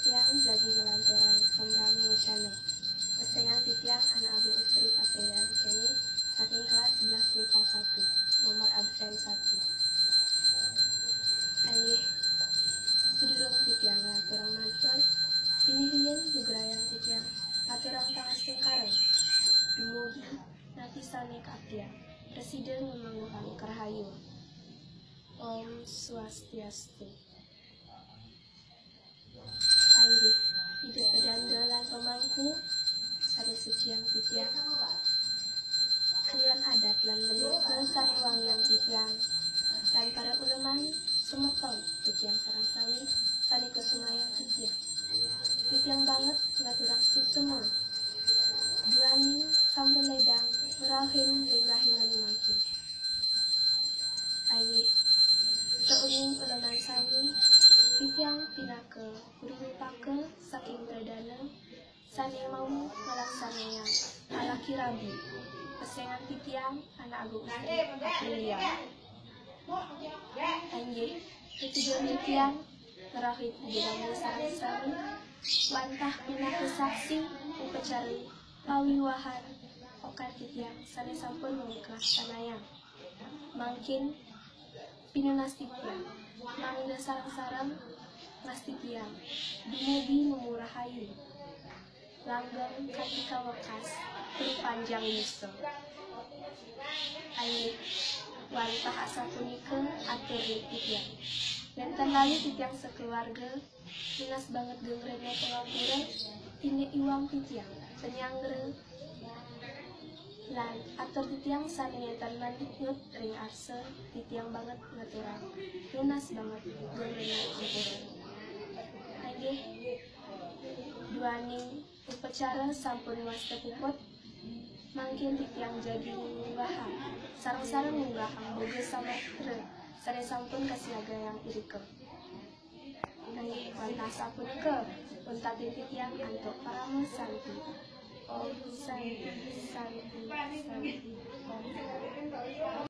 titiang lagi ngelanteran sembrami wacana. Pesengan titiang anak agung istri Aprilia Seni saking kelas 11 MIPA 1, nomor absen 1. Ayo, sebelum titiang ngaturang matur, pinihin jugrayang titiang ngaturang tangas tengkareng. Dumugi nanti sane kaptia, Presiden memangguhkan kerhayu. Om Swastiastu. Ayo, hidup pedandalan pemangku, ada suciang titiang. Kalian adat lan menyusul sarwang yang titiang. Dan para uleman semetong titiang sarang sawi, sani kesumayang titiang. Titiang banget ngaturang sucemung. Duani sampun ledang, merahin ringahinani mangkin. Ayo, seungin uleman sami, titiang pinake guru pake saking perdana, sani mau melaksanakan ala kirabi. Pesengan titiang anak agung istri Aprilia. Anjir, ketiga titiang ngerahit bidang sari-sari, wantah pinake saksi upacari pawiwahan okat titiang sani sampun mengikhlas tanayang. Mangkin pinunas titiang, mangga sarang-sarang mas titiang, dumugi memurahayu. Langgeng ketika wekas panjang nyusul. Ayo, wantah asa punika atur titiang. Benten lalu titiang sekeluarga, minas banget gengrenya pengapura, tini iwang titiang, penyangger. Lan atur titiang saningetan mandikut ring arse, titiang banget ngaturang, lunas banget gengrenya ampura. Ayo, duaning upacara sampun wasta puput, mangkin titiang jadi munggahang, sarang-sarang munggahang boga sama kere, sare sampun kasiaga yang irike. Nanging wantah sampun ke, untatin titiang antuk parama santi. Om santi, santi, santi, om.